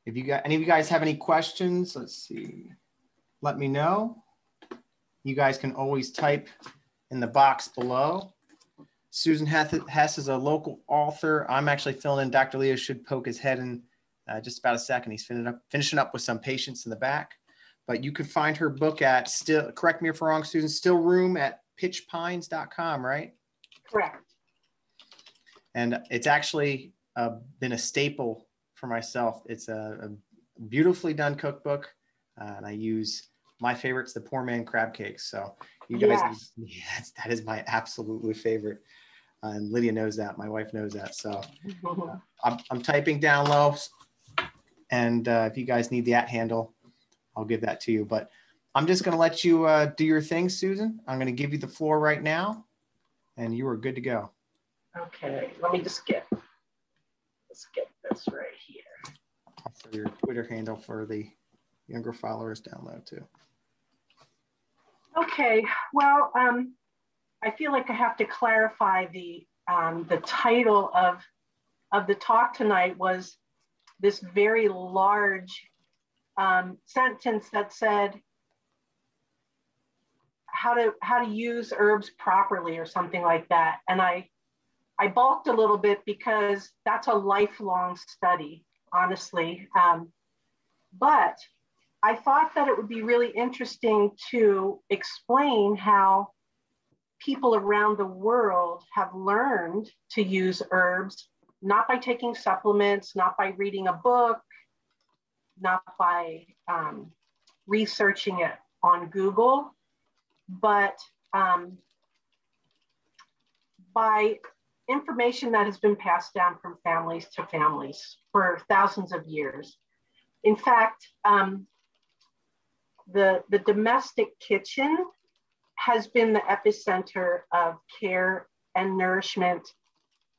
If you got any of you guys have any questions, let's see, let me know. You guys can always type in the box below. Susan Hess is a local author. I'm actually filling in. Dr. Leo should poke his head in just about a second. He's finishing up with some patients in the back. But you can find her book at, correct me if I'm wrong, Susan, stillroom at pitchpines.com, right? Correct. And it's actually been a staple for myself. It's a beautifully done cookbook. And I use my favorite's the Poor Man Crab Cakes. So you guys, yes, that is my absolutely favorite. And Lydia knows that. My wife knows that. So I'm typing down low. And if you guys need the @ handle, I'll give that to you. But I'm just going to let you do your thing, Susan. I'm going to give you the floor right now. And you are good to go. Okay, let me just get this right here. Also your Twitter handle for the younger followers down low too. Okay, well, I feel like I have to clarify the title of the talk tonight was this very large sentence that said how to use herbs properly or something like that. And I balked a little bit because that's a lifelong study, honestly. But I thought that it would be really interesting to explain how people around the world have learned to use herbs, not by taking supplements, not by reading a book, not by researching it on Google, but by information that has been passed down from families to families for thousands of years. In fact, the domestic kitchen has been the epicenter of care and nourishment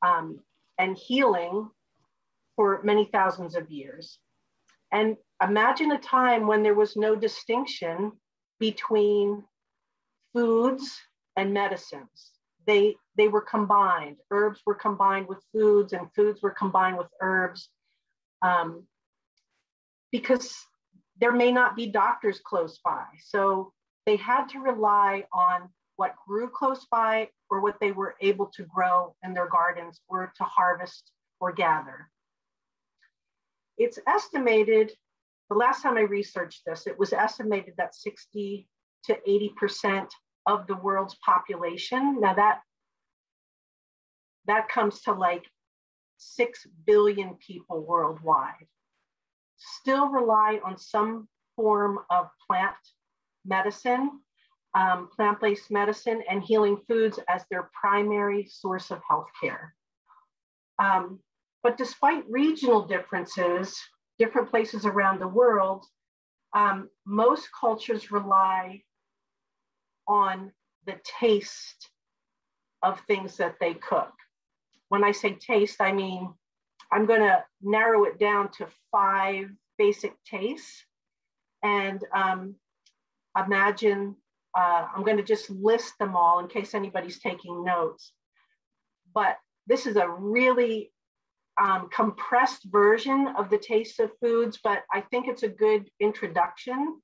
and healing for many thousands of years. And imagine a time when there was no distinction between foods and medicines. They were combined. Herbs were combined with foods and foods were combined with herbs because there may not be doctors close by. So they had to rely on what grew close by or what they were able to grow in their gardens or to harvest or gather. It's estimated, the last time I researched this, it was estimated that 60 to 80% of the world's population, now that comes to like 6 billion people worldwide, still rely on some form of plant medicine, plant-based medicine and healing foods as their primary source of healthcare. But despite regional differences, different places around the world, most cultures rely on the taste of things that they cook. When I say taste, I mean, I'm going to narrow it down to 5 basic tastes. And imagine, I'm going to just list them all in case anybody's taking notes. But this is a really compressed version of the taste of foods, but I think it's a good introduction.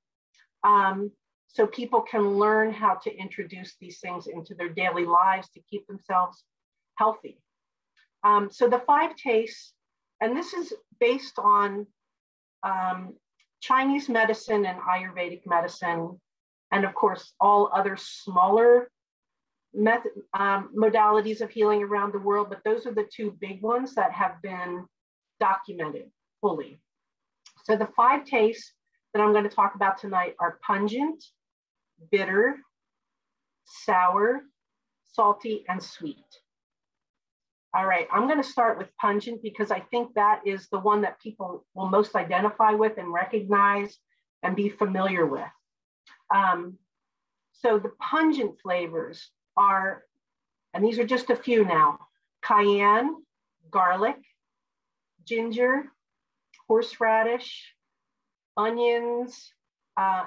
So people can learn how to introduce these things into their daily lives to keep themselves healthy. So the 5 tastes, and this is based on Chinese medicine and Ayurvedic medicine, and of course, all other smaller modalities of healing around the world, but those are the 2 big ones that have been documented fully. So the 5 tastes that I'm going to talk about tonight are pungent, bitter, sour, salty, and sweet. All right, I'm going to start with pungent because I think that is the one that people will most identify with and recognize and be familiar with. So the pungent flavors are, and these are just a few now, cayenne, garlic, ginger, horseradish, onions,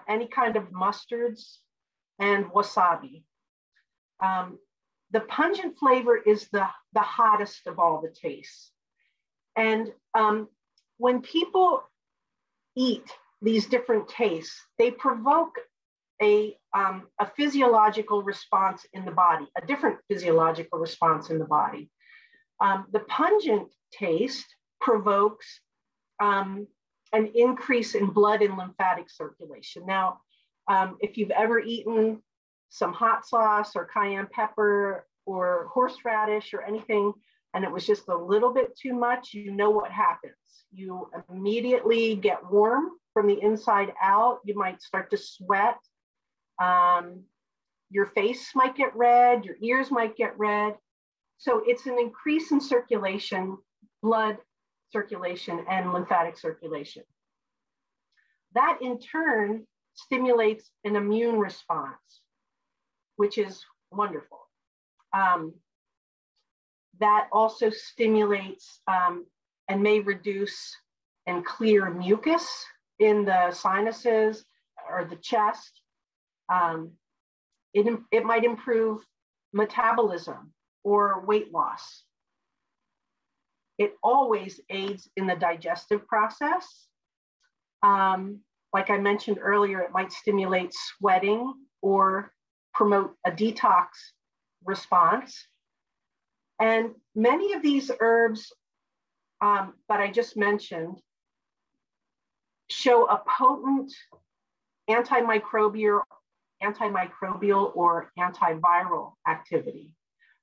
any kind of mustards, and wasabi. The pungent flavor is the hottest of all the tastes. And when people eat these different tastes, they provoke a physiological response in the body, a different physiological response in the body. The pungent taste provokes an increase in blood and lymphatic circulation. Now, if you've ever eaten some hot sauce or cayenne pepper or horseradish or anything, and it was just a little bit too much, you know what happens. You immediately get warm from the inside out. You might start to sweat. Your face might get red, your ears might get red. So it's an increase in circulation, blood circulation and lymphatic circulation. That in turn stimulates an immune response, which is wonderful. That also stimulates and may reduce and clear mucus in the sinuses or the chest. It might improve metabolism or weight loss. It always aids in the digestive process. Like I mentioned earlier, it might stimulate sweating or promote a detox response. And many of these herbs that I just mentioned show a potent antimicrobial or antiviral activity,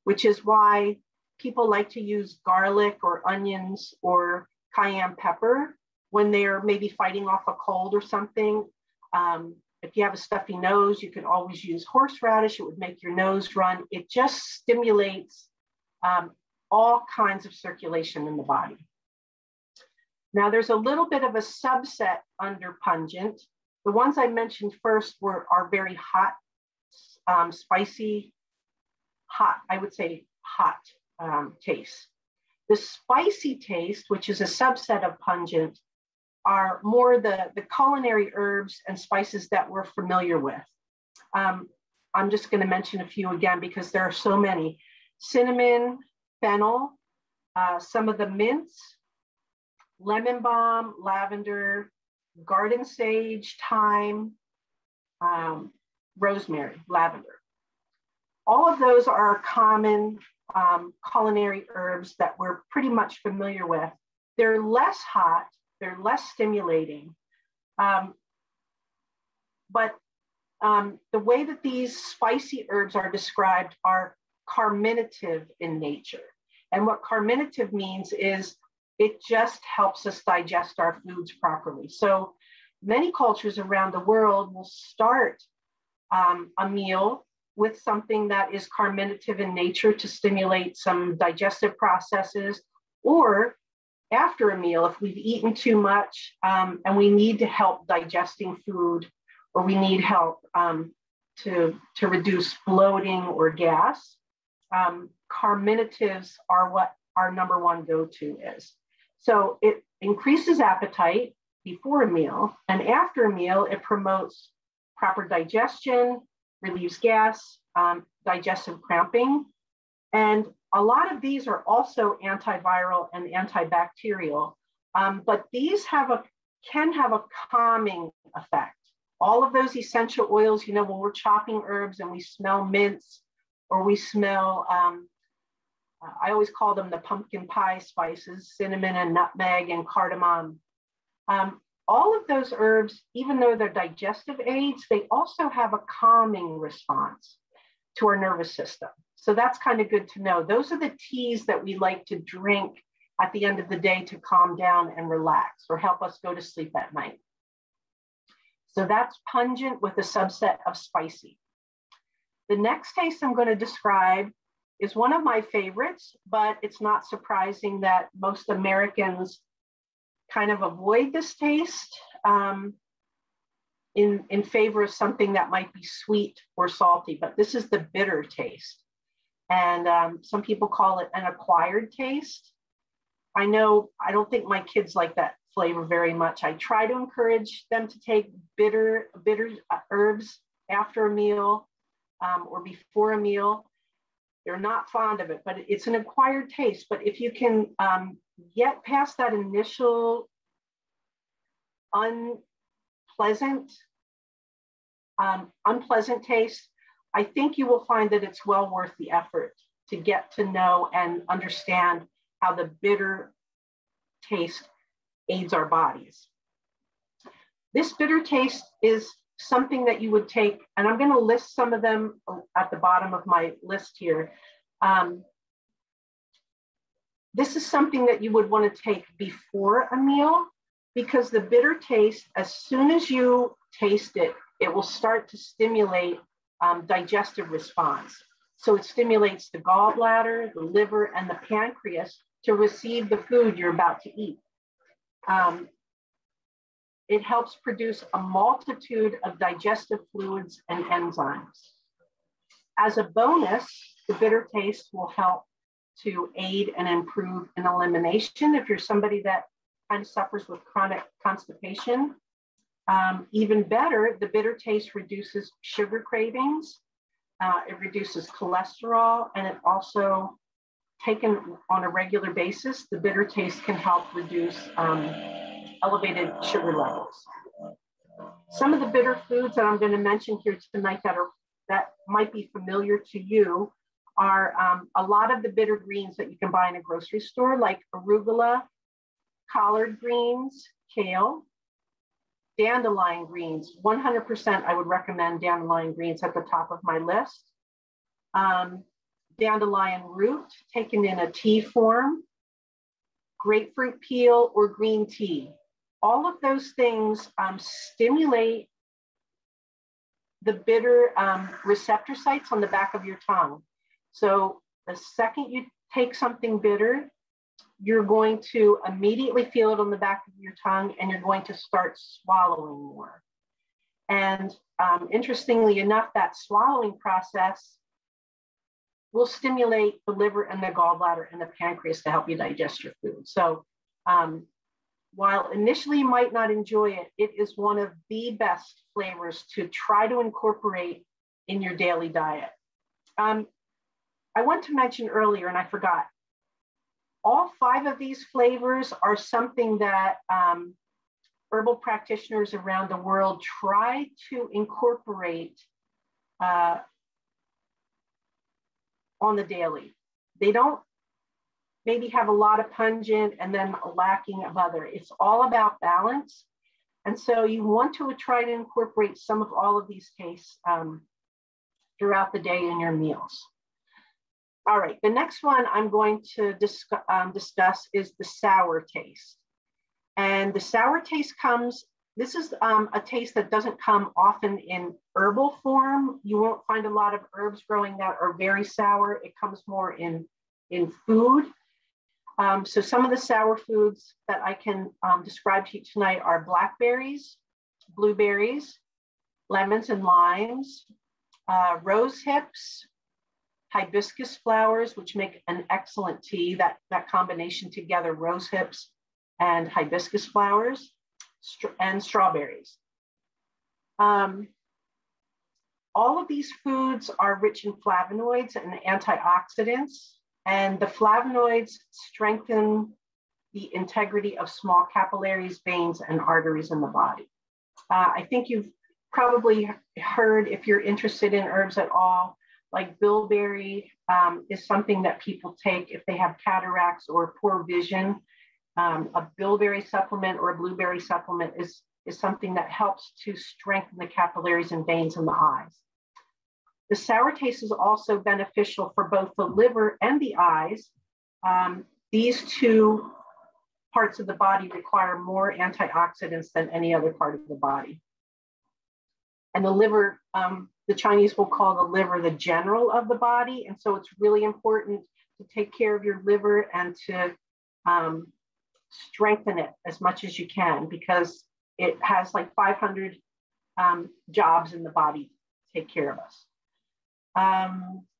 which is why people like to use garlic or onions or cayenne pepper when they're maybe fighting off a cold or something. If you have a stuffy nose, you can always use horseradish. It would make your nose run. It just stimulates all kinds of circulation in the body. Now, there's a little bit of a subset under pungent. The ones I mentioned first are very hot, spicy, hot, I would say hot taste. The spicy taste, which is a subset of pungent, are more the culinary herbs and spices that we're familiar with. I'm just going to mention a few again because there are so many. Cinnamon, fennel, some of the mints, lemon balm, lavender, garden sage, thyme, rosemary, lavender. All of those are common culinary herbs that we're pretty much familiar with. They're less hot, they're less stimulating. But the way that these spicy herbs are described are carminative in nature. And what carminative means is it just helps us digest our foods properly. So many cultures around the world will start a meal with something that is carminative in nature to stimulate some digestive processes, or after a meal, if we've eaten too much and we need to help digesting food, or we need help to reduce bloating or gas, carminatives are what our number one go-to is. So it increases appetite before a meal, and after a meal, it promotes proper digestion, relieves gas, digestive cramping. And a lot of these are also antiviral and antibacterial, but these can have a calming effect. All of those essential oils, you know, when we're chopping herbs and we smell mints, or we smell, I always call them the pumpkin pie spices, cinnamon and nutmeg and cardamom. All of those herbs, even though they're digestive aids, they also have a calming response to our nervous system. So that's kind of good to know. Those are the teas that we like to drink at the end of the day to calm down and relax, or help us go to sleep at night. So that's pungent with a subset of spicy. The next taste I'm going to describe is one of my favorites, but it's not surprising that most Americans kind of avoid this taste in favor of something that might be sweet or salty, but this is the bitter taste. And some people call it an acquired taste. I know, I don't think my kids like that flavor very much. I try to encourage them to take bitter herbs after a meal or before a meal. They're not fond of it, but it's an acquired taste. But if you can get past that initial unpleasant, unpleasant taste, I think you will find that it's well worth the effort to get to know and understand how the bitter taste aids our bodies. This bitter taste is something that you would take, and I'm going to list some of them at the bottom of my list here. This is something that you would want to take before a meal, because the bitter taste, as soon as you taste it, it will start to stimulate digestive response. So it stimulates the gallbladder, the liver, and the pancreas to receive the food you're about to eat. It helps produce a multitude of digestive fluids and enzymes. As a bonus, the bitter taste will help to aid and improve in elimination. If you're somebody that kind of suffers with chronic constipation, even better, the bitter taste reduces sugar cravings, it reduces cholesterol, and it also, taken on a regular basis, the bitter taste can help reduce elevated sugar levels. Some of the bitter foods that I'm going to mention here tonight that might be familiar to you are a lot of the bitter greens that you can buy in a grocery store, like arugula, collard greens, kale, dandelion greens. 100% I would recommend dandelion greens at the top of my list. Dandelion root taken in a tea form, grapefruit peel, or green tea. All of those things stimulate the bitter receptor sites on the back of your tongue. So the second you take something bitter, you're going to immediately feel it on the back of your tongue, and you're going to start swallowing more. And interestingly enough, that swallowing process will stimulate the liver and the gallbladder and the pancreas to help you digest your food. So while initially you might not enjoy it, it is one of the best flavors to try to incorporate in your daily diet. I want to mention earlier, and I forgot, all 5 of these flavors are something that herbal practitioners around the world try to incorporate on the daily. They don't maybe have a lot of pungent and then a lacking of other. It's all about balance. And so you want to try to incorporate some of all of these tastes throughout the day in your meals. All right, the next one I'm going to discuss is the sour taste. And the sour taste comes, this is a taste that doesn't come often in herbal form. You won't find a lot of herbs growing that are very sour. It comes more in food. So some of the sour foods that I can describe to you tonight are blackberries, blueberries, lemons and limes, rose hips, hibiscus flowers, which make an excellent tea, that combination together, rose hips and hibiscus flowers, and strawberries. All of these foods are rich in flavonoids and antioxidants, and the flavonoids strengthen the integrity of small capillaries, veins, and arteries in the body. I think you've probably heard, if you're interested in herbs at all, like bilberry is something that people take if they have cataracts or poor vision. A bilberry supplement or a blueberry supplement is something that helps to strengthen the capillaries and veins in the eyes. The sour taste is also beneficial for both the liver and the eyes. These 2 parts of the body require more antioxidants than any other part of the body. And the liver, the Chinese will call the liver the general of the body. And so it's really important to take care of your liver and to strengthen it as much as you can, because it has like 500 jobs in the body to take care of us.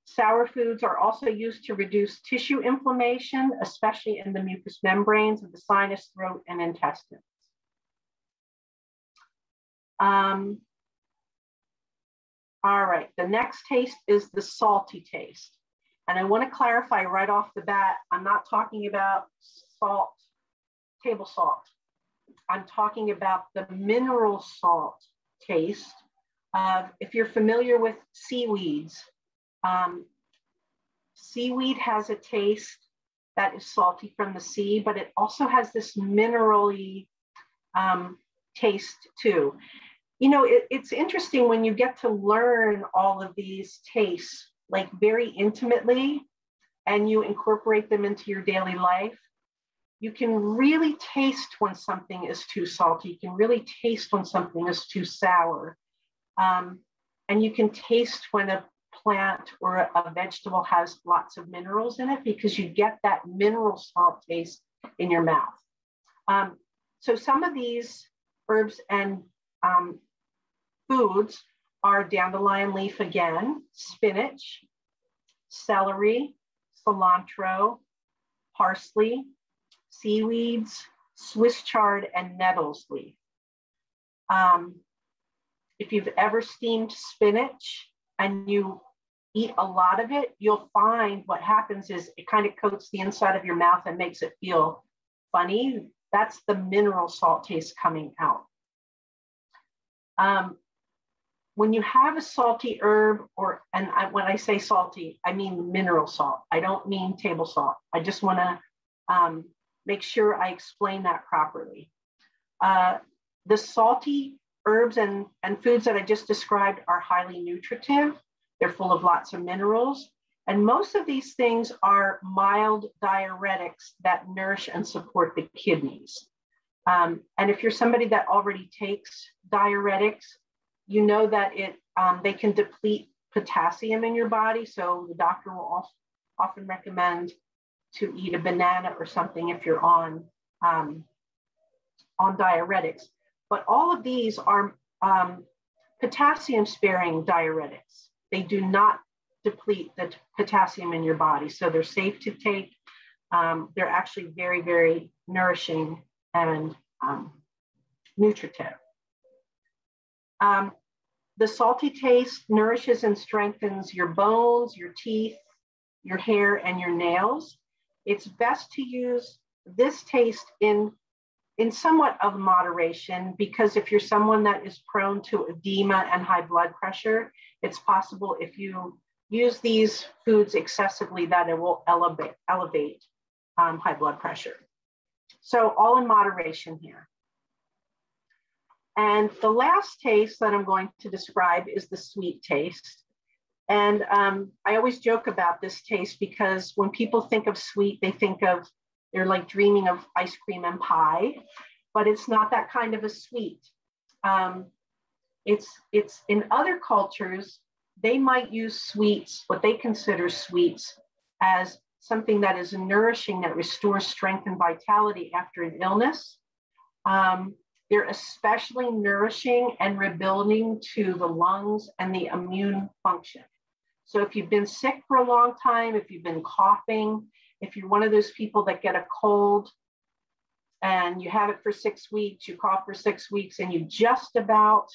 Sour foods are also used to reduce tissue inflammation, especially in the mucous membranes of the sinus, throat, and intestines. All right, the next taste is the salty taste. And I want to clarify right off the bat, I'm not talking about salt, table salt. I'm talking about the mineral salt taste of, if you're familiar with seaweeds, seaweed has a taste that is salty from the sea, but it also has this minerally taste too. You know, it's interesting when you get to learn all of these tastes like very intimately and you incorporate them into your daily life. You can really taste when something is too salty. You can really taste when something is too sour. And you can taste when a plant or a vegetable has lots of minerals in it, because you get that mineral salt taste in your mouth. So some of these herbs and foods are dandelion leaf again, spinach, celery, cilantro, parsley, seaweeds, Swiss chard, and nettles leaf. If you've ever steamed spinach and you eat a lot of it, you'll find what happens is it kind of coats the inside of your mouth and makes it feel funny. That's the mineral salt taste coming out. When you have a salty herb, when I say salty, I mean mineral salt. I don't mean table salt. I just want to make sure I explain that properly. The salty herbs and foods that I just described are highly nutritive. They're full of lots of minerals. And most of these things are mild diuretics that nourish and support the kidneys. And if you're somebody that already takes diuretics, you know that they can deplete potassium in your body. So the doctor will often recommend to eat a banana or something if you're on diuretics. But all of these are potassium sparing diuretics. They do not deplete the potassium in your body. So they're safe to take. They're actually very, very nourishing and nutritive. The salty taste nourishes and strengthens your bones, your teeth, your hair, and your nails. It's best to use this taste in somewhat of moderation, because if you're someone that is prone to edema and high blood pressure, it's possible if you use these foods excessively that it will elevate high blood pressure. So all in moderation here. And the last taste that I'm going to describe is the sweet taste. And I always joke about this taste because when people think of sweet, they're like dreaming of ice cream and pie, but it's not that kind of a sweet. It's in other cultures, they might use sweets, what they consider sweets, as something that is nourishing, that restores strength and vitality after an illness. They're especially nourishing and rebuilding to the lungs and the immune function. So if you've been sick for a long time, if you've been coughing, if you're one of those people that get a cold and you have it for 6 weeks, you cough for 6 weeks and you just about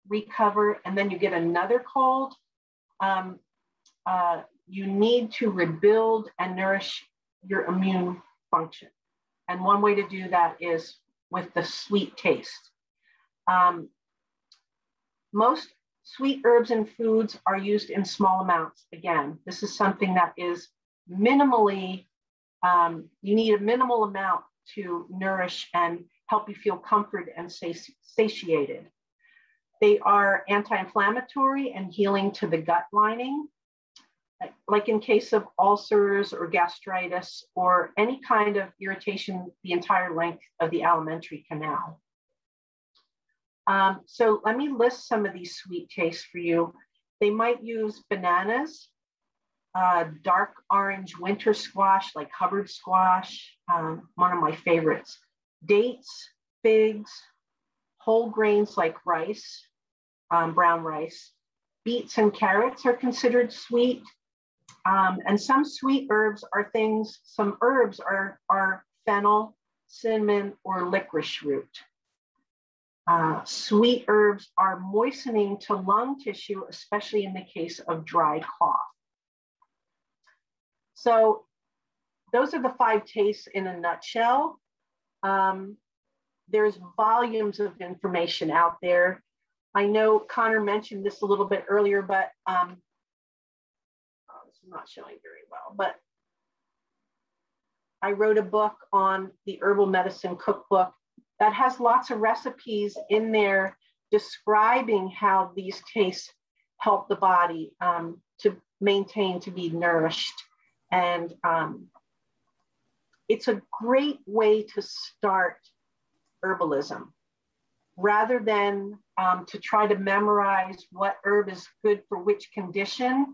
recover, and then you get another cold, you need to rebuild and nourish your immune function. And one way to do that is with the sweet taste. Most sweet herbs and foods are used in small amounts. Again, this is something that is minimally, you need a minimal amount to nourish and help you feel comfort and satiated. They are anti-inflammatory and healing to the gut lining, like in case of ulcers or gastritis or any kind of irritation the entire length of the alimentary canal. So let me list some of these sweet tastes for you. They might use bananas, dark orange winter squash like Hubbard squash, one of my favorites, dates, figs, whole grains like rice, brown rice, beets and carrots are considered sweet. And some sweet herbs are things, some herbs are fennel, cinnamon, or licorice root. Sweet herbs are moistening to lung tissue, especially in the case of dry cough. So those are the 5 tastes in a nutshell. there's volumes of information out there. I know Connor mentioned this a little bit earlier, but oh, this is not showing very well, but I wrote a book on the Herbal Medicine Cookbook that has lots of recipes in there describing how these tastes help the body to maintain, to be nourished. And it's a great way to start herbalism rather than to try to memorize what herb is good for which condition.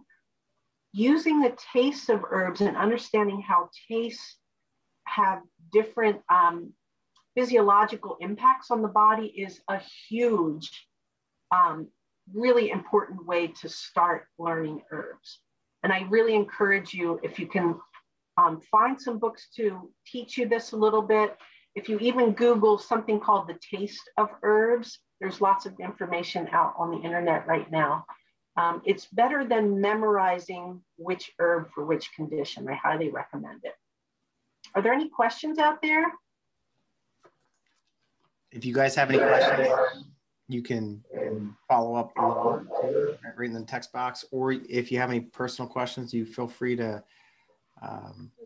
Using the taste of herbs and understanding how tastes have different physiological impacts on the body is a huge, really important way to start learning herbs. And I really encourage you, if you can find some books to teach you this a little bit. If you even Google something called The Taste of Herbs, there's lots of information out on the internet right now. It's better than memorizing which herb for which condition. I highly recommend it. Are there any questions out there? If you guys have any questions, you can follow up below, right in the text box, or if you have any personal questions, you feel free to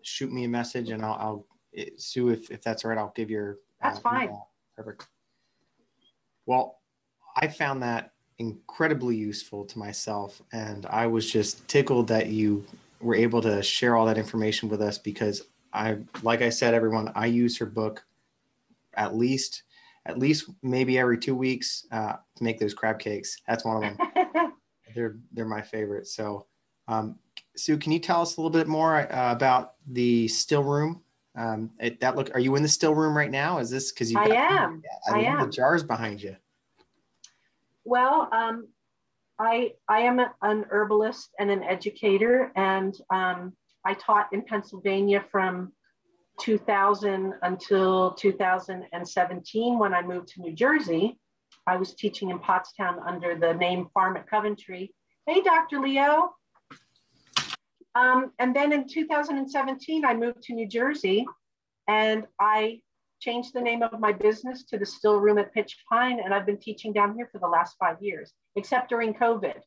shoot me a message, and I'll Sue, if that's all right, I'll give your that's fine. Email. Perfect. Well, I found that incredibly useful to myself, and I was just tickled that you were able to share all that information with us, because like I said, everyone, I use her book at least maybe every 2 weeks to make those crab cakes. That's one of them. They're my favorite. So Sue, can you tell us a little bit more about the still room? Are you in the still room right now? Is this because you? I am. I love the jars behind you. Well, I am an herbalist and an educator, and I taught in Pennsylvania from 2000 until 2017. When I moved to New Jersey, I was teaching in Pottstown under the name Farm at Coventry. Hey, Dr. Leo. And then in 2017, I moved to New Jersey, and I changed the name of my business to the Still Room at Pitch Pine, and I've been teaching down here for the last 5 years, except during COVID.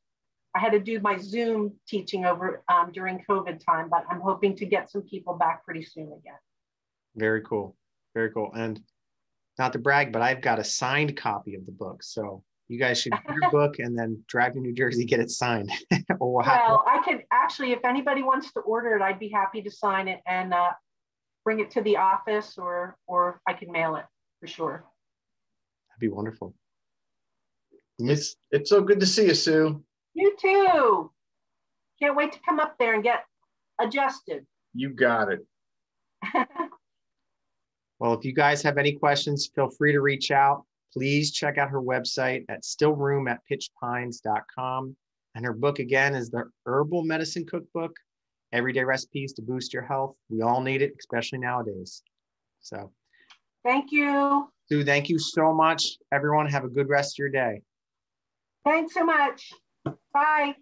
I had to do my Zoom teaching over during COVID time, but I'm hoping to get some people back pretty soon again. Very cool. Very cool. And not to brag, but I've got a signed copy of the book. So you guys should get your book and then drive to New Jersey, get it signed. Well, I could actually, if anybody wants to order it, I'd be happy to sign it and bring it to the office, or I can mail it for sure. That'd be wonderful. It's so good to see you, Sue. You too. Can't wait to come up there and get adjusted. You got it. Well, if you guys have any questions, feel free to reach out. Please check out her website at stillroom@pitchpines.com. And her book, again, is the Herbal Medicine Cookbook, Everyday Recipes to Boost Your Health. We all need it, especially nowadays. So thank you. Sue, thank you so much. Everyone, have a good rest of your day. Thanks so much. Bye.